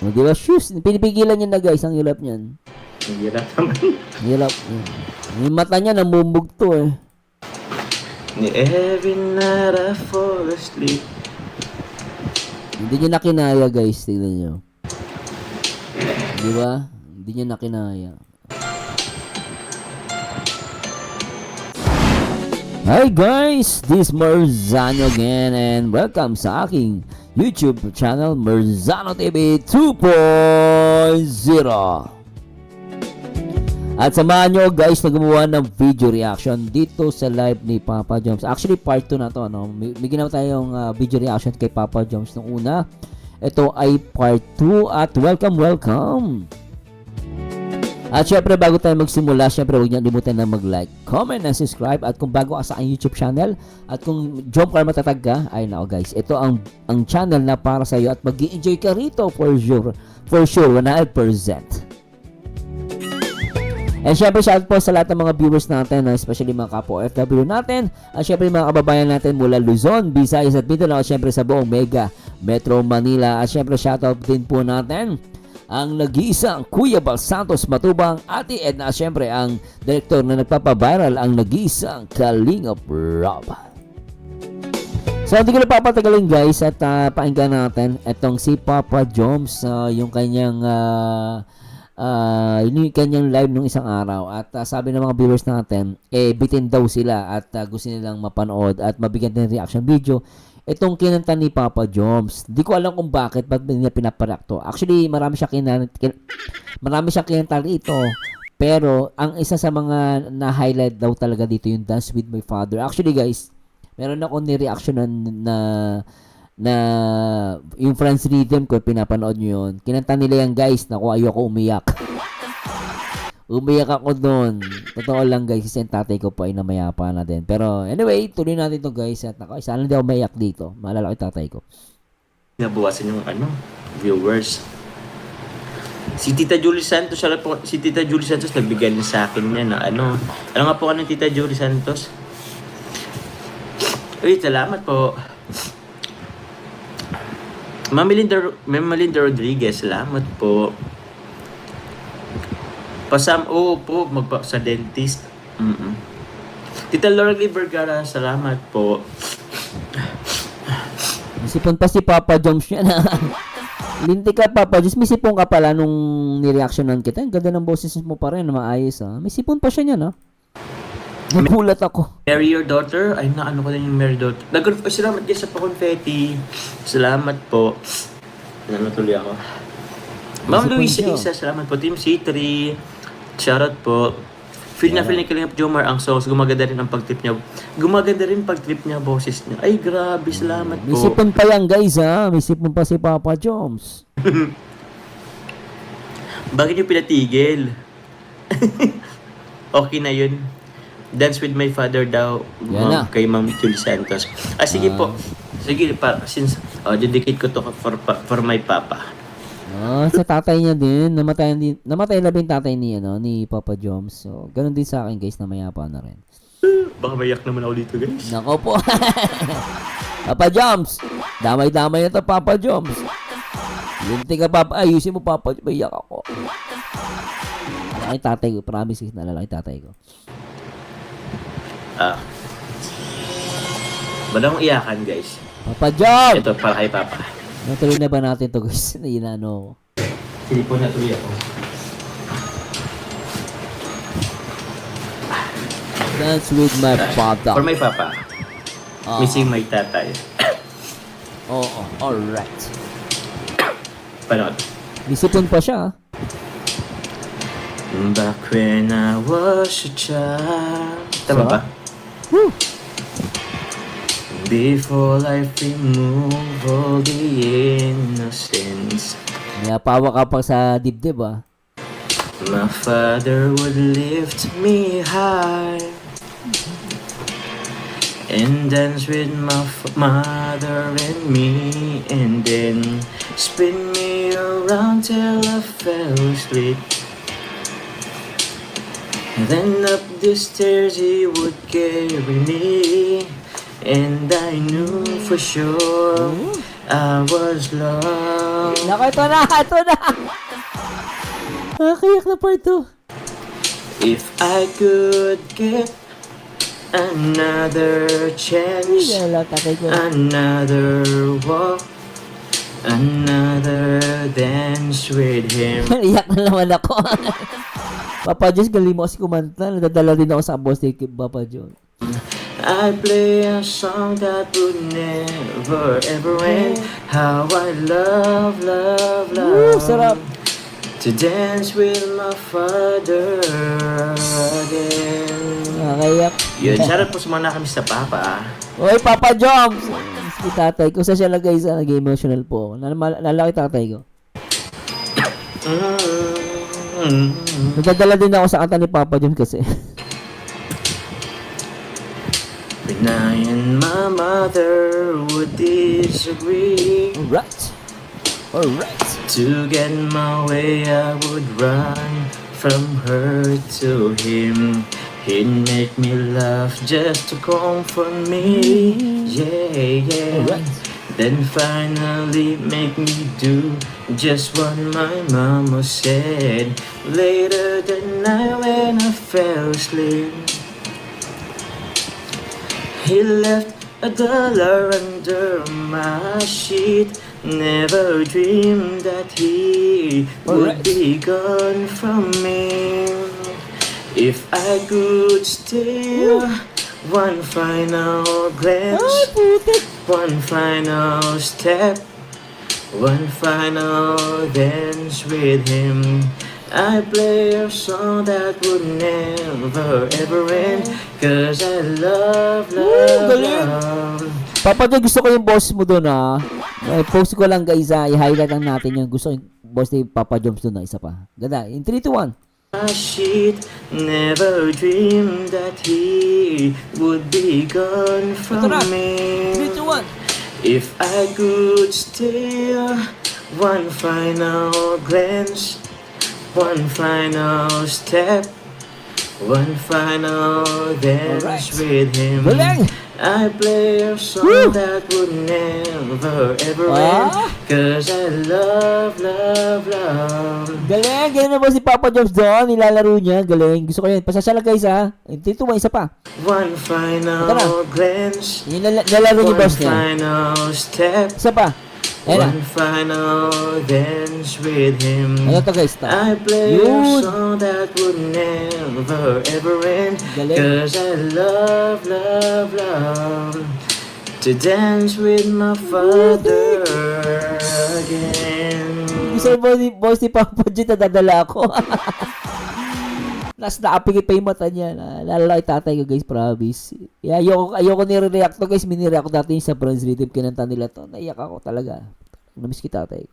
O, di ba? Shoes. Pinipigilan niya na guys. Ang hirap niyan. Ang hirap naman. Hirap. Yung mata niya namumugto eh. Every night I fall asleep. Hindi niya nakinaya guys. Tingnan niyo. Di ba? Hindi niya nakinaya. Hi guys! This is Marzano again and welcome sa aking YouTube channel Marzano TV 2.0. At samahan nyo guys na gumawa ng video reaction dito sa live ni Papa Joms. Actually part 2 na to, no? May ginawa tayong video reaction kay Papa Joms nung una. Ito ay part 2 at welcome! At syempre bago tayo magsimula, syempre huwag niyo limutan na mag-like, comment, and subscribe. At kung bago ka sa aking YouTube channel, at kung Jom Car matatag ka, ay nako guys, ito ang channel na para sa iyo at mag-i-enjoy ka rito for sure 100%. And syempre shout po sa lahat ng mga viewers natin, especially mga kapwa OFW natin, at syempre mga kababayan natin mula Luzon, Visayas at Mindanao, at syempre sa buong Mega Metro Manila. At syempre shout out din po natin ang nag-iisang Kuya Bal Santos Matubang, Ate Edna, at syempre ang director na nagpapaviral, ang nag-iisang Kalingap Rob. So hindi ko na papatagalin guys at pakinggan natin itong si Papa Joms, yung kanyang live nung isang araw. At sabi ng mga viewers natin, bitin daw sila at gusto nilang mapanood at mabigyan din reaction video itong kinanta ni Papa Joms. Hindi ko alam kung bakit niya pinaparak to. Actually, marami siyang kinanta rito. Pero, ang isa sa mga na-highlight daw talaga dito yung Dance With My Father. Actually, guys, meron ako ni-reaction na yung Friends Rhythm ko, pinapanood nyo yun. Kinanta nila yan, guys. Naku, ayoko umiyak. Umiyak ako doon. Totoo lang guys, kasi yung tatay ko po ay namayapa na din. Pero anyway, tuloy natin to guys. At ako, sana hindi ako mayak dito. Maalala ko yung tatay ko. Nabawasan yung viewers. Si Tita Julie Santos, nagbigay din sa akin niya na ano nga po ka ng Tita Julie Santos? Uy, salamat po. Ma'am Melinda Rodriguez, salamat po. Po, sa dentist. Tita Lorely Vergara, salamat po. Misipon pa si Papa Joms niya na. Linti ka Papa Joms, misipon ka pala nung nireactionan kita. Ang ganda ng boses mo pa rin, maayos ha. Misipon pa siya niya na. Nagulat ako. Marry your daughter? Ay, naano ko din yung marry daughter. Salamat guys sa pa-confetti. Salamat po. Natuloy ako. Ma'am Luisa Isa, salamat po. Team C3. Shoutout po. Feel na ni Kalingap Jomar ang songs. Gumaganda rin ang pag-trip niya. Boses niya. Ay, grabe. Salamat po. Misipon pa yan guys ha. Misipon pa si Papa Joms. Bakit niyo pinatigil? Okay na yun. Dance With My Father daw. Kay Ma'am Julie Santos. Sige po. Sige, since dedicate ko to for my papa. Sa tatay niya din. Namatay na din tatay ni Papa Joms. So, ganun din sa akin guys, namayapa na rin. Baka mayak naman ako dito guys. Nako po. Papa Joms. Damay-damay na to Papa Joms. Linti ka Papa. Ayusin mo Papa. Mayak ako. Lalaki tatay ko. Promise na lalaki tatay ko. Balang iyakan guys. Papa Joms. Ito para kay Papa. Natuloy na ba natin to guys? Inaano. Hindi po natuloy ako. Dance With My Father. For my Papa. Missing my tatay. Alright. Panood. Misipon pa siya. Back when I was a child. Tama ba? Woo! Before life remove all the innocence. Napawa ka pa sa dibdib My father would lift me high and dance with my mother and me, and then spin me around till I fell asleep. Then up the stairs he would carry me, and I knew for sure I was lost. Nako, ito na! Ito na! Nakakiyak na part 2. If I could get another chance, Wala, takay ko. another walk, another dance with him. Iyak na naman ako. Papa Jones, galing mo kasi kumanta. Nadadala din ako sa boss ni Papa Jones. I play a song that would never ever end. How I love, love, Woo, sarap. love to dance with my father again. Nakakiyak. Yun, shoutout po sa mga nakamiss na papa. Oy, Papa Jones! Si tatay ko. Sa siya lang guys, nag-emotional po. Lalaki tatay ko. Nadadala din ako sa kanta ni Papa Jones kasi. When I and my mother would disagree, Alright. to get my way I would run from her to him. He'd make me laugh just to comfort me, yeah, yeah. Alright. Then finally make me do just what my mama said. Later that night when I fell asleep, he left $1 under my sheet. Never dreamed that he would Alright. be gone from me. If I could steal one final glance, one final step, one final dance with him, I play a song that would never ever end. Cause I love, love, galing. love. Papa Jones, gusto ko yung boss mo doon post ko lang guys i-highlight lang natin yung gusto ko yung boss ni Papa Jones doon isa pa. Ganda. In 3, 2, 1. My sheet, never dreamed that he would be gone from Ito na. me. 3, 2, 1. If I could steal one final glance, one final step, one final dance Alright. with him, Galing. I play a song Woo. that would never ever Ah. end. Cause I love, love, love. Galing. Galing na boss si Papa Jones doon. Nilalaro niya. Galing. Gusto ko yun. Pasasya lang guys In 3, 2, 1. Isa pa. One Ito final na. glance, Yung nilalaro ni one boss niya. final step, Isa pa. Ayan na. one final dance with him. Ano to guys? I play Yun. a song that would never ever end. Galing. Cause I love, love, love to dance with my father again. Gusto mo ni boss ni Papa Jones nadadala ako. Nakapigit pa yung mata niya. Lalaki tatay ko guys, promise. Ayoko nire-react to guys. Mini-react ko dati yung sa Bronze Rhythm. Kinanta nila to. Naiyak ako talaga. Namiss kita tatay.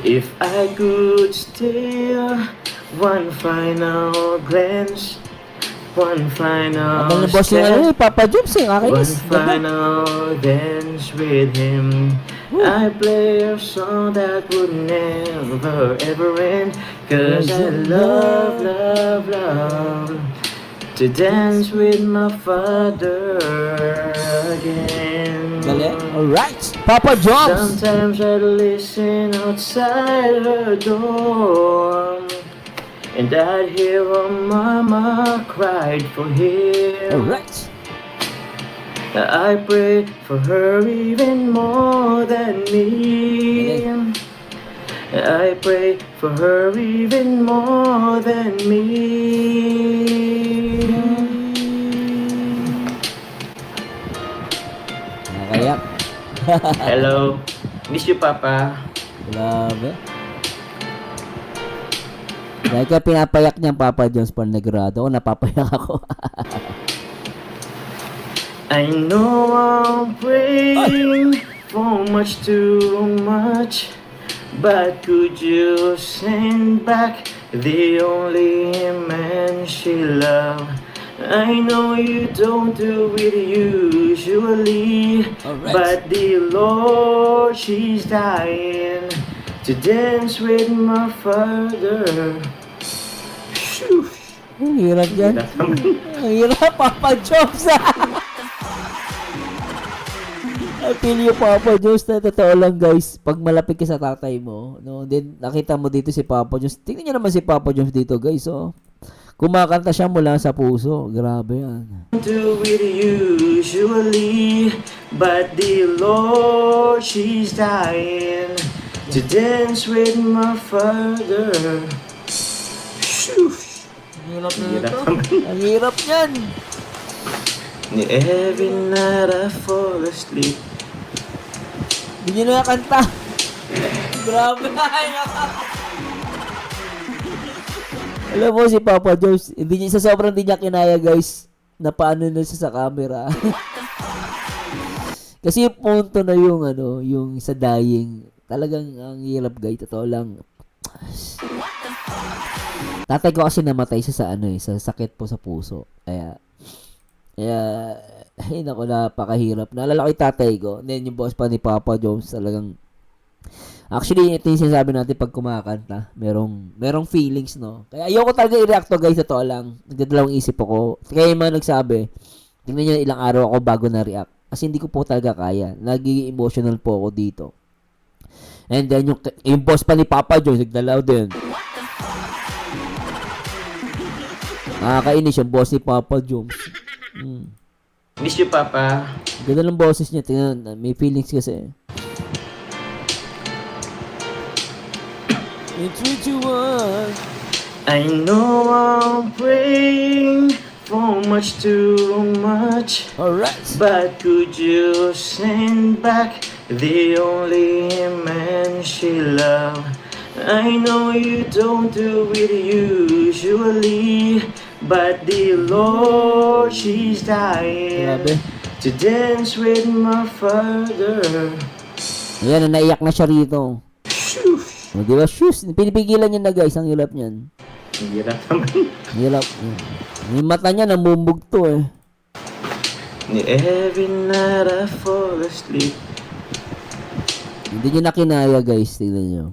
If I could steal one final glance, one final Ang boss niya Papa Jones one Akin final dance with him, I play a song that would never ever end. Cause I love, love, love to dance with my father again. Galing. Alright. Papa Jones. Sometimes I listen outside her door, and I'd hear her mama cried for him. Alright. I pray for her even more than me. I pray for her even more than me. Nakayak. Hello, miss you, Papa. Love. Dahil ka pinapayak niyang Papa Jones pag nagrado, napapayak ako. I know I'm praying for much too much, but could you send back the only man she loved? I know you don't do it usually, Alright. but the Lord, she's dying to dance with my father. Shoo. Ang hirap yan. Ang hirap, Papa Jones. I feel you, Papa Jones, na totoo lang, guys. Pag malapit ka sa tatay mo, no, then nakita mo dito si Papa Jones. Tingnan niyo naman si Papa Jones dito, guys, oh. Kumakanta siya mula sa puso. Grabe yan. Do it usually, but the Lord, she's dying to dance with my father. Shoo. Hirap na Hirap ito. naman. Ang hirap yan. Every night I fall asleep. Hindi nyo na kanta. Grabe. Alam mo si Papa Jones, hindi niya, sa sobrang hindi niya kinaya, guys, na paano na siya sa camera. Kasi yung punto na yung, ano, yung sa dying, talagang ang hirap, guys. Totoo lang. Tatay ko kasi namatay siya sa, ano, sa sakit po sa puso. Kaya, ay naku, napakahirap. Naalala ko yung tatay ko. Then yung boss pa ni Papa Jones, talagang, actually, ito yung sinasabi natin pag kumakanta. Merong feelings, no? Kaya ayoko talaga i-react to, guys. Totoo lang. Nagdadalawang isip ako. Kaya yung mga nagsabi, tingnan nyo ilang araw ako bago na-react. Kasi hindi ko po talaga kaya. Nagiging emotional po ako dito. And then, yung boss pa ni Papa Jones, nagdalaw din. Nakakainis yung boss ni Papa Jones. Miss you, Papa. Ganda ng boses niya. Tingnan, may feelings kasi. In 3, 2, 1. I know I'm praying for much too much, Alright. but could you send back the only man she loved? I know you don't do it usually, but the Lord, she's dying Grabe. to dance with my father. Ayan, naiyak na siya rito. Shoo. O, di ba? Shoes. Pinipigilan niya na, guys. Ang hirap niyan. Ang hirap naman. Ang hirap. Yung mata niya, namumugto eh. Every night I fall asleep. Hindi niya nakinaya, guys. Tingnan niyo.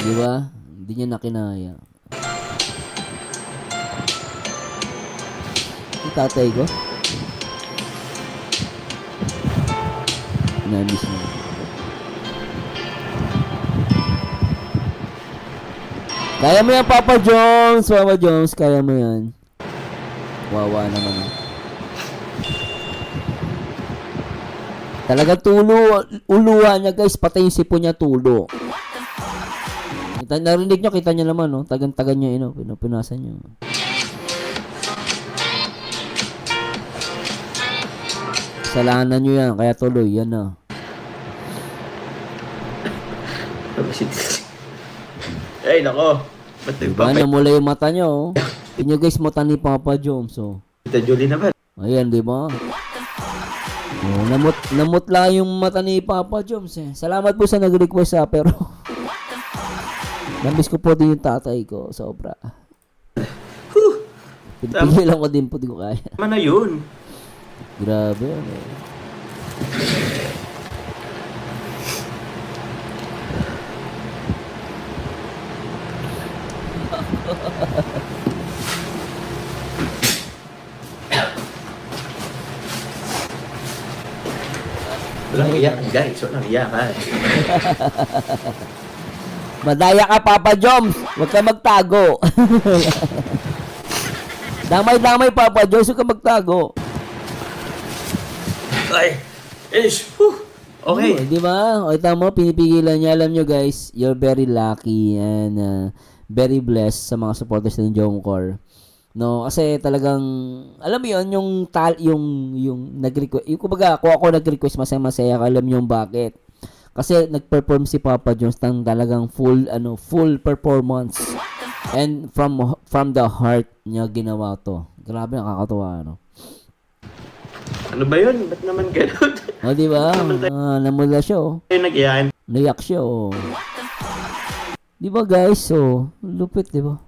Di ba? Hindi niya nakinaya. Yung tatay ko. Namiss na. Kaya mo yan, Papa Jones. Papa Jones, kaya mo yan. Wawa naman. Talagang uluhan niya, guys. Patay yung sipon niya, tulo. Narinig nyo, kita nyo naman, no? Tagan-tagan nyo, pinupunasan nyo. Kasalanan nyo yan, kaya tuloy, yan na. Ay, nako. Ba't Diba, namula yung mata nyo, oh. Yun guys, mata ni Papa Jones, oh. Tita Julie naman. Ayan, di ba? Oh, namutla yung mata ni Papa Jones, eh. Salamat po sa nag-request, pero namiss ko po din yung tatay ko, sobra. Pinipigilan ko din po, di ko kaya. Tama na yun. Grabe, ano. Walang iyakan, guys. Walang iyakan. Madaya ka, Papa Joms. Huwag ka magtago. Damay-damay, Papa Joms. Huwag ka magtago. Ay! Ish! Okay. Di ba? O, tama mo, pinipigilan niya. Alam nyo, guys, you're very lucky and very blessed sa mga supporters ng Jomcore. No, kasi talagang alam mo 'yon, yung nag-request, yung kumbaga ako nag-request, masaya-masaya ka, alam niyo bakit? Kasi nag-perform si Papa Jones ng talagang full performance. And from the heart niya ginawa to. Grabe, nakakatuwa, ano. Ano ba yun? Ba't naman gano'n? O, di ba? Namula siya, oh. Ayun, nag-iyakan. Nayak siya, oh. Di ba, guys? So, lupit, di ba?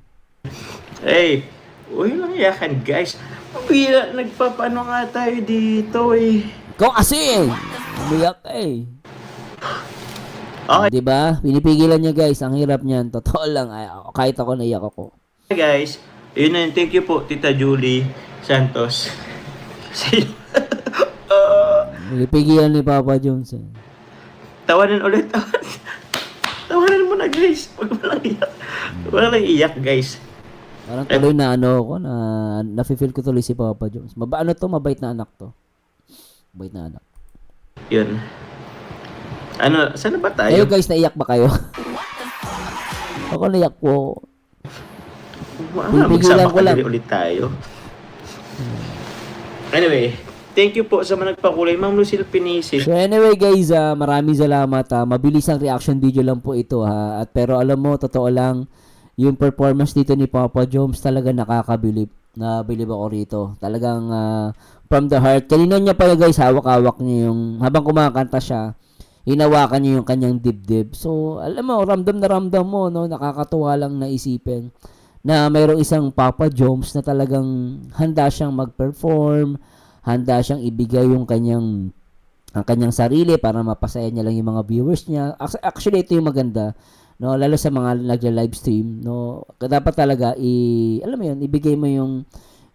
Hey! Uy, lang iyakan, guys. Pabila, nagpapano nga tayo dito, eh. Ikaw kasi, umiyak ka, eh. Okay. Di ba? Pinipigilan niya, guys. Ang hirap niyan. Totoo lang. Kahit ako, naiyak ako. Guys, yun na, thank you po, Tita Julie Santos. Pigilan ni Papa Jones. Eh. Tawanan ulit. Tawanan mo na, guys. Huwag mo lang iyak. Huwag lang iyak, guys. Parang tuloy na ano ako, na nafe-feel ko tuloy si Papa Jones. Mabait na anak to. Mabait na anak. Yun. Ano, saan na ba tayo? Kayo guys, naiyak ba kayo? Ako naiyak po. Pipigilan Magsama ko lang. ka ulit tayo. Anyway, thank you po sa mga nagpakulay. Ma'am Lucille Pinisi. So anyway guys, maraming salamat. Mabilis ang reaction video lang po ito ha. At pero alam mo, totoo lang, yung performance dito ni Papa Jones talaga nakakabilib. Nabilib ako rito. Talagang from the heart. Kanina niya pala guys, hawak-hawak niya yung, habang kumakanta siya, hinawakan niya yung kanyang dibdib. So, alam mo, ramdam na ramdam mo, no? Nakakatuwa lang na isipin na mayroong isang Papa Jones na talagang handa siyang mag-perform, handa siyang ibigay yung kanyang ang kanyang sarili para mapasaya niya lang yung mga viewers niya. Actually, ito yung maganda, no? Lalo sa mga nagla-live stream, no? Dapat talaga alam mo yun, ibigay mo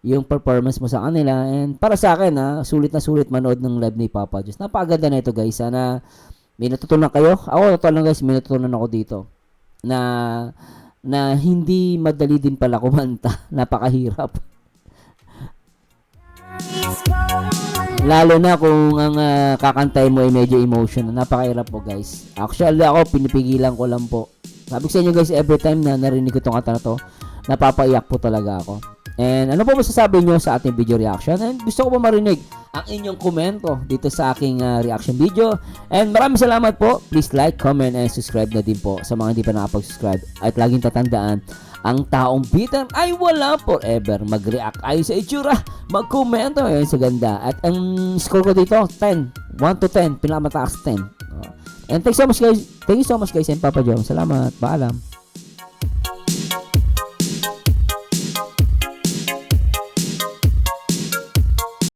yung performance mo sa kanila. And para sa akin, sulit na sulit manood ng live ni Papa Jones. Napakaganda na ito, guys. Sana may natutunan kayo. Ako, totoo lang guys, may natutunan ako dito. Na hindi madali din pala kumanta. Napakahirap. Lalo na kung ang kakantay mo ay medyo emotional. Napakahirap po guys. Actually ako, pinipigilan ko lang po. Sabi ko sa inyo guys, every time na narinig ko itong kanta na to, napapaiyak po talaga ako. And ano po masasabi nyo sa ating video reaction? And gusto ko po marinig ang inyong komento dito sa aking reaction video. And maraming salamat po. Please like, comment, and subscribe na din po sa mga hindi pa nakapag-subscribe. At laging tatandaan, ang taong bitter ay wala forever. Mag-react ayon sa itsura, mag-komento ayon sa ganda. At ang score ko dito, 10. 1 to 10. Pinakamataas 10. And thank you so much guys. And Papa Jones. Salamat. Paalam.